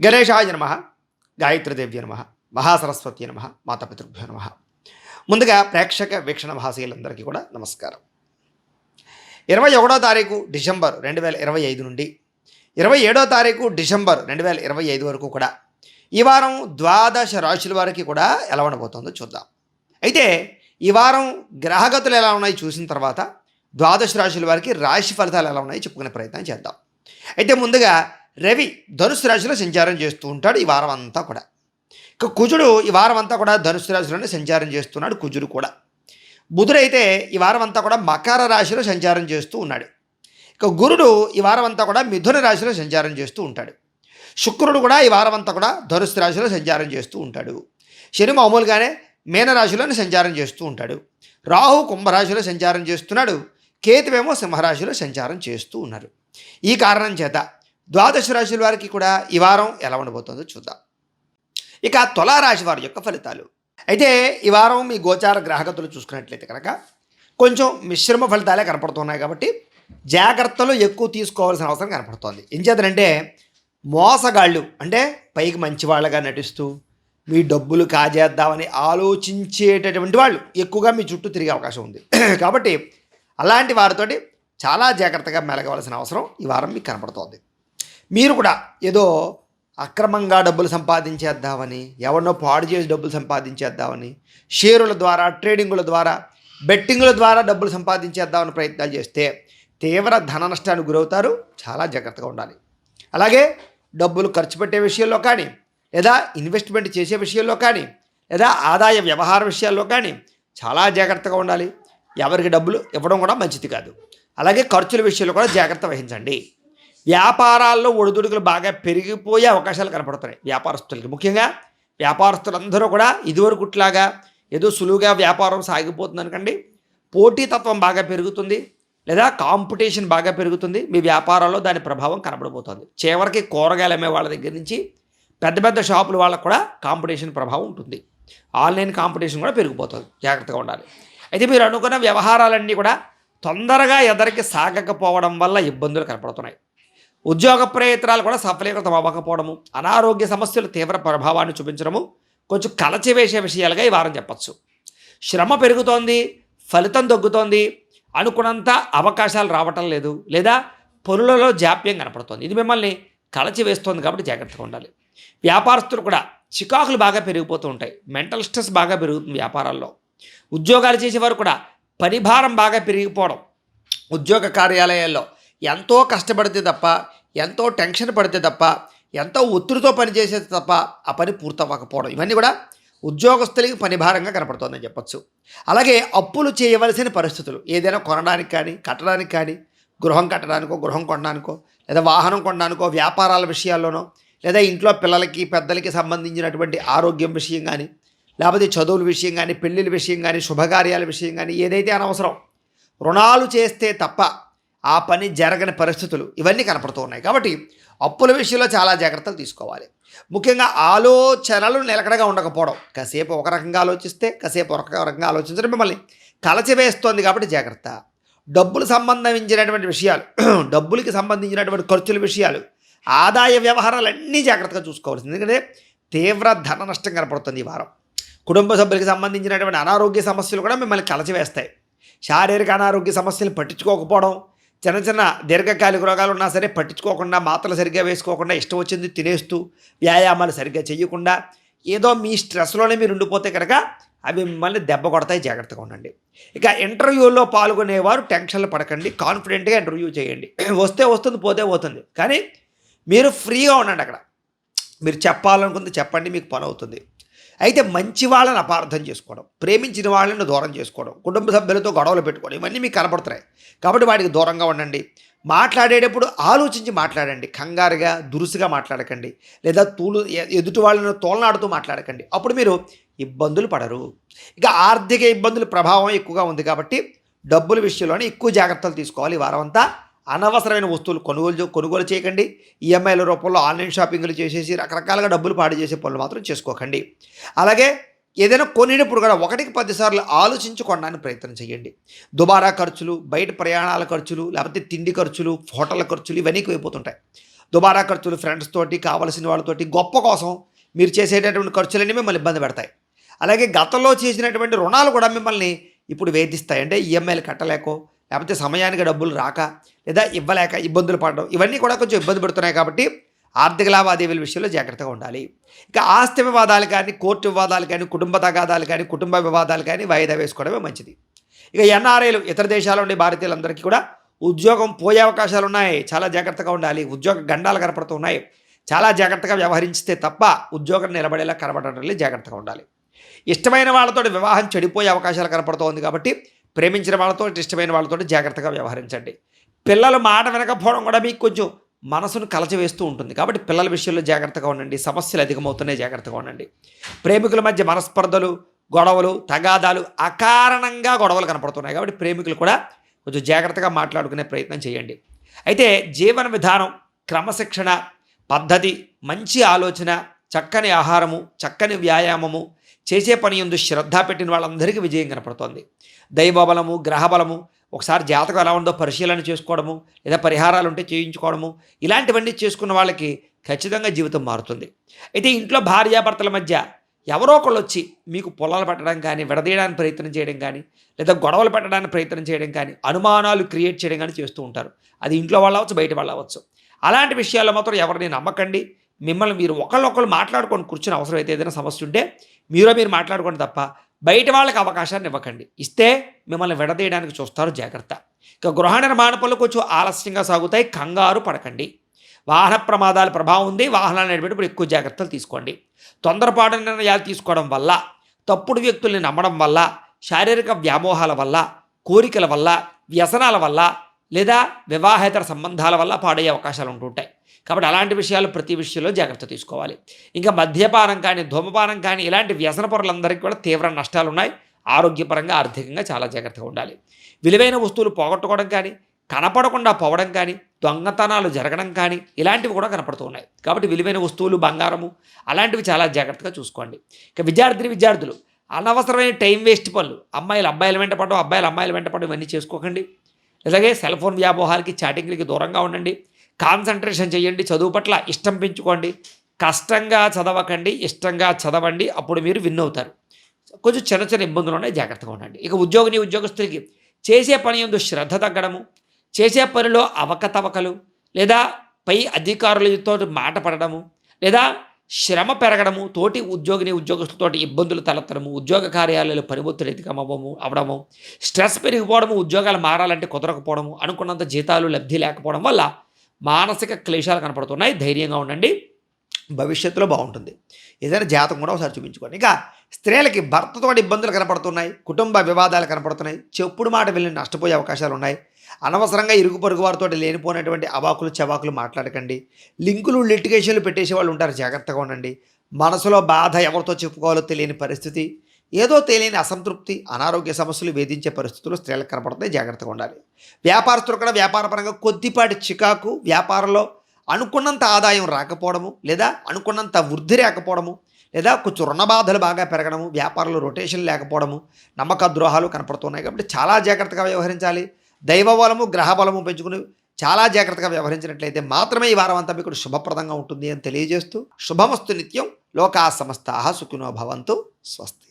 గణేశాయ నమ, గాయత్రీదేవ్య నమ, మహాసరస్వతి నమ, మాతాపితృభ్యో నమ. ముందుగా ప్రేక్షక వీక్షణ మహాశీలందరికీ కూడా నమస్కారం. 21వ తారీఖు డిసెంబర్ 2025 నుండి 27వ తారీఖు డిసెంబర్ 2025 వరకు కూడా ఈ వారం ద్వాదశ రాశుల వారికి కూడా ఎలా ఉండబోతుందో చూద్దాం. అయితే ఈ వారం గ్రహగతులు ఎలా ఉన్నాయి చూసిన తర్వాత ద్వాదశ రాశుల వారికి రాశి ఫలితాలు ఎలా ఉన్నాయో చెప్పుకునే ప్రయత్నం చేద్దాం. అయితే ముందుగా రవి ధనుసు రాశిలో సంచారం చేస్తూ ఉంటాడు ఈ వారం అంతా కూడా. ఇక కుజుడు ఈ వారం అంతా కూడా ధనుసు రాశిలోనే సంచారం చేస్తున్నాడు. కుజుడు కూడా. బుధుడైతే ఈ వారం అంతా కూడా మకర రాశిలో సంచారం చేస్తూ ఉన్నాడు. ఇక గురుడు ఈ వారం అంతా కూడా మిథున రాశిలో సంచారం చేస్తూ ఉంటాడు. శుక్రుడు కూడా ఈ వారం అంతా కూడా ధనుసు రాశిలో సంచారం చేస్తూ ఉంటాడు. శని మామూలుగానే మీనరాశిలోనే సంచారం చేస్తూ ఉంటాడు. రాహు కుంభరాశిలో సంచారం చేస్తున్నాడు. కేతువేమో సింహరాశిలో సంచారం చేస్తూ ఉన్నారు. ఈ కారణం చేత ద్వాదశ రాశుల వారికి కూడా ఈ వారం ఎలా ఉండబోతుందో చూద్దాం. ఇక తులారాశి వారి యొక్క ఫలితాలు. అయితే ఈ వారం మీ గోచార గ్రహగతులు చూసుకున్నట్లయితే కనుక కొంచెం మిశ్రమ ఫలితాలే కనపడుతున్నాయి. కాబట్టి జాగ్రత్తలు ఎక్కువ తీసుకోవాల్సిన అవసరం కనపడుతోంది. ఏం చేద్దంటే మోసగాళ్ళు అంటే పైకి మంచివాళ్ళగా నటిస్తూ మీ డబ్బులు కాజేద్దామని ఆలోచించేటటువంటి వాళ్ళు ఎక్కువగా మీ చుట్టూ తిరిగే అవకాశం ఉంది. కాబట్టి అలాంటి వారితోటి చాలా జాగ్రత్తగా మెలగవలసిన అవసరం ఈ వారం మీకు కనపడుతోంది. మీరు కూడా ఏదో అక్రమంగా డబ్బులు సంపాదించేద్దామని, ఎవరినో పాడు చేసి డబ్బులు సంపాదించేద్దామని, షేరుల ద్వారా, ట్రేడింగుల ద్వారా, బెట్టింగుల ద్వారా డబ్బులు సంపాదించేద్దామని ప్రయత్నాలు చేస్తే తీవ్ర ధన నష్టానికి గురవుతారు. చాలా జాగ్రత్తగా ఉండాలి. అలాగే డబ్బులు ఖర్చు పెట్టే విషయంలో కానీ, లేదా ఇన్వెస్ట్మెంట్ చేసే విషయంలో కానీ, లేదా ఆదాయ వ్యవహార విషయాల్లో కానీ చాలా జాగ్రత్తగా ఉండాలి. ఎవరికి డబ్బులు ఇవ్వడం కూడా మంచిది కాదు. అలాగే ఖర్చుల విషయంలో కూడా జాగ్రత్త వహించండి. వ్యాపారాల్లో ఒడిదుడుకులు బాగా పెరిగిపోయే అవకాశాలు కనపడుతున్నాయి వ్యాపారస్తులకి. ముఖ్యంగా వ్యాపారస్తులందరూ కూడా ఇదివరకుట్లాగా ఏదో సులువుగా వ్యాపారం సాగిపోతుంది అనకండి. పోటీతత్వం బాగా పెరుగుతుంది, లేదా కాంపిటీషన్ బాగా పెరుగుతుంది. మీ వ్యాపారాల్లో దాని ప్రభావం కనబడబోతుంది. చివరికి కూరగాయలు అమ్మే వాళ్ళ దగ్గర నుంచి పెద్ద పెద్ద షాపుల వాళ్ళకు కూడా కాంపిటీషన్ ప్రభావం ఉంటుంది. ఆన్లైన్ కాంపిటీషన్ కూడా పెరిగిపోతుంది. జాగ్రత్తగా ఉండాలి. అయితే మీరు అనుకున్న వ్యవహారాలన్నీ కూడా తొందరగా ఎదరికి సాగకపోవడం వల్ల ఇబ్బందులు కనపడుతున్నాయి. ఉద్యోగ ప్రయత్నాలు కూడా సఫలీకృతం అవ్వకపోవడము, అనారోగ్య సమస్యలు తీవ్ర ప్రభావాన్ని చూపించడము కొంచెం కలచివేసే విషయాలుగా ఈ వారం చెప్పచ్చు. శ్రమ పెరుగుతోంది, ఫలితం తగ్గుతోంది, అనుకున్నంత అవకాశాలు రావటం లేదు, లేదా పనులలో జాప్యం కనపడుతోంది. ఇది మిమ్మల్ని కలచివేస్తోంది. కాబట్టి జాగ్రత్తగా ఉండాలి. వ్యాపారస్తులు కూడా చికాకులు బాగా పెరిగిపోతూ ఉంటాయి. మెంటల్ స్ట్రెస్ బాగా పెరుగుతుంది వ్యాపారాల్లో. ఉద్యోగాలు చేసేవారు కూడా పనిభారం బాగా పెరిగిపోవడం, ఉద్యోగ కార్యాలయాల్లో ఎంతో కష్టపడితే తప్ప, ఎంతో టెన్షన్ పడితే తప్ప, ఎంతో ఒత్తిడితో పనిచేసేది తప్ప ఆ పని పూర్తవ్వకపోవడం, ఇవన్నీ కూడా ఉద్యోగస్తులకి పనిభారంగా కనపడుతుందని చెప్పచ్చు. అలాగే అప్పులు చేయవలసిన పరిస్థితులు, ఏదైనా కొనడానికి కానీ, కట్టడానికి కానీ, గృహం కట్టడానికో, గృహం కొనడానికో, లేదా వాహనం కొనడానికో, వ్యాపారాల విషయాల్లోనో, లేదా ఇంట్లో పిల్లలకి పెద్దలకి సంబంధించినటువంటి ఆరోగ్యం విషయం కానీ, లేకపోతే చదువుల విషయం కానీ, పెళ్ళిళ్ళ విషయం కానీ, శుభకార్యాల విషయం కానీ, ఏదైతే అనవసరం రుణాలు చేస్తే తప్ప ఆ పని జరగని పరిస్థితులు ఇవన్నీ కనపడుతూ ఉన్నాయి. కాబట్టి అప్పుల విషయంలో చాలా జాగ్రత్తలు తీసుకోవాలి. ముఖ్యంగా ఆలోచనలు నిలకడగా ఉండకపోవడం, కాసేపు ఒక రకంగా ఆలోచిస్తే కాసేపు ఒక రకంగా ఆలోచించడం మిమ్మల్ని కలచివేస్తోంది. కాబట్టి జాగ్రత్త. డబ్బులు సంబంధించినటువంటి విషయాలు, డబ్బులకి సంబంధించినటువంటి ఖర్చుల విషయాలు, ఆదాయ వ్యవహారాలన్నీ జాగ్రత్తగా చూసుకోవాల్సింది. ఎందుకంటే తీవ్ర ధన నష్టం కనపడుతుంది ఈ వారం. కుటుంబ సభ్యులకి సంబంధించినటువంటి అనారోగ్య సమస్యలు కూడా మిమ్మల్ని కలచివేస్తాయి. శారీరక అనారోగ్య సమస్యలు పట్టించుకోకపోవడం, చిన్న చిన్న దీర్ఘకాలిక రోగాలు ఉన్నా సరే పట్టించుకోకుండా, మాత్రలు సరిగ్గా వేసుకోకుండా, ఇష్టం వచ్చింది తినేస్తూ, వ్యాయామాలు సరిగ్గా చేయకుండా ఏదో మీ స్ట్రెస్లోనే మీరు ఉండిపోతే కనుక అవి మిమ్మల్ని దెబ్బ కొడతాయి. జాగ్రత్తగా ఉండండి. ఇక ఇంటర్వ్యూలో పాల్గొనేవారు టెన్షన్లు పడకండి. కాన్ఫిడెంట్గా ఇంటర్వ్యూ చేయండి. వస్తే వస్తుంది, పోతే పోతుంది. కానీ మీరు ఫ్రీగా ఉండండి. అక్కడ మీరు చెప్పాలనుకుంది చెప్పండి, మీకు పని అవుతుంది. అయితే మంచి వాళ్ళని అపార్థం చేసుకోవడం, ప్రేమించిన వాళ్ళని దూరం చేసుకోవడం, కుటుంబ సభ్యులతో గొడవలు పెట్టుకోవడం, ఇవన్నీ మీకు కనపడుతున్నాయి. కాబట్టి వాటికి దూరంగా ఉండండి. మాట్లాడేటప్పుడు ఆలోచించి మాట్లాడండి. కంగారుగా దురుసుగా మాట్లాడకండి, లేదా ఎదుటి వాళ్ళని తోలనాడుతూ మాట్లాడకండి. అప్పుడు మీరు ఇబ్బందులు పడరు. ఇక ఆర్థిక ఇబ్బందుల ప్రభావం ఎక్కువగా ఉంది. కాబట్టి డబ్బుల విషయంలోనే ఎక్కువ జాగ్రత్తలు తీసుకోవాలి. ఈ వారం అంతా అనవసరమైన వస్తువులు కొనుగోలు చేయకండి. ఈఎంఐల రూపంలో ఆన్లైన్ షాపింగ్లు చేసేసి రకరకాలుగా డబ్బులు పాడు చేసే పనులు మాత్రం చేసుకోకండి. అలాగే ఏదైనా కొనేటప్పుడు కూడా 1-10 సార్లు ఆలోచించి కొనడానికి ప్రయత్నం చేయండి. దుబారా ఖర్చులు, బయట ప్రయాణాల ఖర్చులు, లేకపోతే తిండి ఖర్చులు, హోటళ్ళ ఖర్చులు ఇవన్నీ ఎక్కువైపోతుంటాయి. దుబారా ఖర్చులు, ఫ్రెండ్స్ తోటి, కావలసిన వాళ్ళతోటి, గొప్ప కోసం మీరు చేసేటటువంటి ఖర్చులన్నీ మిమ్మల్ని ఇబ్బంది పెడతాయి. అలాగే గతంలో చేసినటువంటి రుణాలు కూడా మిమ్మల్ని ఇప్పుడు వేధిస్తాయి. అంటే ఈఎంఐలు కట్టలేకో, లేకపోతే సమయానికి డబ్బులు రాక, లేదా ఇవ్వలేక ఇబ్బందులు పడడం, ఇవన్నీ కూడా కొంచెం ఇబ్బంది పెడుతున్నాయి. కాబట్టి ఆర్థిక లావాదేవీల విషయంలో జాగ్రత్తగా ఉండాలి. ఇక ఆస్తి వివాదాలు కానీ, కోర్టు వివాదాలు కానీ, కుటుంబ తగాదాలు కానీ, కుటుంబ వివాదాలు కానీ వాయిదా వేసుకోవడమే మంచిది. ఇక ఎన్ఆర్ఐలు, ఇతర దేశాల నుండి భారతీయులందరికీ కూడా ఉద్యోగం పోయే అవకాశాలు ఉన్నాయి. చాలా జాగ్రత్తగా ఉండాలి. ఉద్యోగ గండాలు కనపడుతున్నాయి. చాలా జాగ్రత్తగా వ్యవహరించితే తప్ప ఉద్యోగం నిలబడేలా కనబడటం జాగ్రత్తగా ఉండాలి. ఇష్టమైన వాళ్ళతో వివాహం చెడిపోయే అవకాశాలు కనపడుతోంది. కాబట్టి ప్రేమించిన వాళ్ళతో, ఇష్టమైన వాళ్ళతో జాగ్రత్తగా వ్యవహరించండి. పిల్లలు మాట వినకపోవడం కూడా మీకు కొంచెం మనసును కలచవేస్తూ ఉంటుంది. కాబట్టి పిల్లల విషయంలో జాగ్రత్తగా ఉండండి. సమస్యలు అధికమవుతున్నాయి, జాగ్రత్తగా ఉండండి. ప్రేమికుల మధ్య మనస్పర్ధలు, గొడవలు, తగాదాలు, అకారణంగా గొడవలు కనపడుతున్నాయి. కాబట్టి ప్రేమికులు కూడా కొంచెం జాగ్రత్తగా మాట్లాడుకునే ప్రయత్నం చేయండి. అయితే జీవన విధానం, క్రమశిక్షణ, పద్ధతి, మంచి ఆలోచన, చక్కని ఆహారము, చక్కని వ్యాయామము, చేసే పని యందు శ్రద్ధ పెట్టిన వాళ్ళందరికీ విజయం కనపడుతోంది. దైవబలము, గ్రహబలము, ఒకసారి జాతకం ఎలా ఉందో పరిశీలన చేసుకోవడము, లేదా పరిహారాలు ఉంటే చేయించుకోవడము, ఇలాంటివన్నీ చేసుకున్న వాళ్ళకి ఖచ్చితంగా జీవితం మారుతుంది. అయితే ఇంట్లో భార్యాభర్తల మధ్య ఎవరో ఒకళ్ళు వచ్చి మీకు పొలాలు పెట్టడం కానీ, విడదీయడానికి ప్రయత్నం చేయడం కానీ, లేదా గొడవలు పెట్టడానికి ప్రయత్నం చేయడం కానీ, అనుమానాలు క్రియేట్ చేయడం కానీ చేస్తూ ఉంటారు. అది ఇంట్లో వాళ్ళు అవ్వచ్చు, బయట వాళ్ళు అవ్వచ్చు. అలాంటి విషయాల్లో మాత్రం ఎవరిని నమ్మకండి. మిమ్మల్ని మీరు ఒకళ్ళొకళ్ళు మాట్లాడుకొని కూర్చుని అవసరం అయితే ఏదైనా సమస్య ఉంటే మీరు మాట్లాడుకోండి తప్ప బయట వాళ్ళకి అవకాశాన్ని ఇవ్వకండి. ఇస్తే మిమ్మల్ని విడదీయడానికి చూస్తారు, జాగ్రత్త. ఇక గృహ నిర్మాణ పనులు కొంచెం ఆలస్యంగా సాగుతాయి, కంగారు పడకండి. వాహన ప్రమాదాల ప్రభావం ఉంది. వాహనాలు నడిపేటప్పుడు ఎక్కువ జాగ్రత్తలు తీసుకోండి. తొందరపాటు నిర్ణయాలు తీసుకోవడం వల్ల, తప్పుడు వ్యక్తుల్ని నమ్మడం వల్ల, శారీరక వ్యామోహాల వల్ల, కోరికల వల్ల, వ్యసనాల వల్ల, లేదా వివాహేతర సంబంధాల వల్ల పాడయ్యే అవకాశాలు ఉంటుంటాయి. కాబట్టి అలాంటి విషయాలు ప్రతి విషయంలో జాగ్రత్త తీసుకోవాలి. ఇంకా మద్యపానం కానీ, ధూమపానం కానీ, ఇలాంటి వ్యసన పరులందరికీ కూడా తీవ్ర నష్టాలు ఉన్నాయి. ఆరోగ్యపరంగా, ఆర్థికంగా చాలా జాగ్రత్తగా ఉండాలి. విలువైన వస్తువులు పోగొట్టుకోవడం కానీ, కనపడకుండా పోవడం కానీ, దొంగతనాలు జరగడం కానీ, ఇలాంటివి కూడా కనపడుతూ ఉన్నాయి. కాబట్టి విలువైన వస్తువులు, బంగారము, అలాంటివి చాలా జాగ్రత్తగా చూసుకోండి. ఇక విద్యార్థులు అనవసరమైన టైం వేస్ట్ పనులు, అమ్మాయిలు అబ్బాయిల వెంట పడడం, అబ్బాయిలు అమ్మాయిల వెంట పడడం, ఇవన్నీ చేసుకోకండి. అలాగే సెల్ ఫోన్ వ్యామోహాలకి, చాటింగ్లకి దూరంగా ఉండండి. కాన్సన్ట్రేషన్ చేయండి. చదువు పట్ల ఇష్టం పెంచుకోండి. కష్టంగా చదవకండి, ఇష్టంగా చదవండి. అప్పుడు మీరు విన్ అవుతారు. కొంచెం చిన్న చిన్న ఇబ్బందులు ఉన్నాయి, జాగ్రత్తగా ఉండండి. ఇక ఉద్యోగస్తులకి చేసే పని యందు శ్రద్ధ తగ్గడము, చేసే పనిలో అవకతవకలు, లేదా పై అధికారులతో మాట పడడము, లేదా శ్రమ పెరగడము, తోటి ఉద్యోగస్తులతో ఇబ్బందులు తలెత్తడము, ఉద్యోగ కార్యాలయాలు పని ఒత్తిడి అవడము, స్ట్రెస్ పెరిగిపోవడము, ఉద్యోగాలు మారాలంటే కుదరకపోవడము, అనుకున్నంత జీతాలు లబ్ధి లేకపోవడం వల్ల మానసిక క్లేశాలు కనపడుతున్నాయి. ధైర్యంగా ఉండండి, భవిష్యత్తులో బాగుంటుంది. ఏదైనా జాతకం కూడా ఒకసారి చూపించుకోండి. ఇక స్త్రీలకి భర్తతో ఇబ్బందులు కనపడుతున్నాయి, కుటుంబ వివాదాలు కనపడుతున్నాయి, చెప్పుడు మాట వెళ్ళి నష్టపోయే అవకాశాలు ఉన్నాయి. అనవసరంగా ఇరుగు పొరుగు వారితో లేనిపోయినటువంటి అవాకులు చవాకులు మాట్లాడకండి. లింకులు, లిటిగేషన్లు పెట్టేసే వాళ్ళు ఉంటారు, జాగ్రత్తగా ఉండండి. మనసులో బాధ ఎవరితో చెప్పుకోవాలో తెలియని పరిస్థితి, ఏదో తెలియని అసంతృప్తి, అనారోగ్య సమస్యలు వేధించే పరిస్థితులు స్త్రీలకు కనపడతాయి, జాగ్రత్తగా ఉండాలి. వ్యాపారస్తులు కూడా వ్యాపారపరంగా కొద్దిపాటి చికాకు, వ్యాపారంలో అనుకున్నంత ఆదాయం రాకపోవడము, లేదా అనుకున్నంత వృద్ధి రాకపోవడము, లేదా కొంచెం రుణ బాధలు బాగా పెరగడము, వ్యాపారంలో రొటేషన్ లేకపోవడము, నమ్మక ద్రోహాలు కనపడుతున్నాయి. కాబట్టి చాలా జాగ్రత్తగా వ్యవహరించాలి. దైవబలము, గ్రహబలము పెంచుకుని చాలా జాగ్రత్తగా వ్యవహరించినట్లయితే మాత్రమే ఈ వారం అంతా మీకు శుభప్రదంగా ఉంటుంది అని తెలియజేస్తూ, శుభమస్తు నిత్యం. లోకా సమస్తాః సుఖినో భవంతు. స్వస్తి.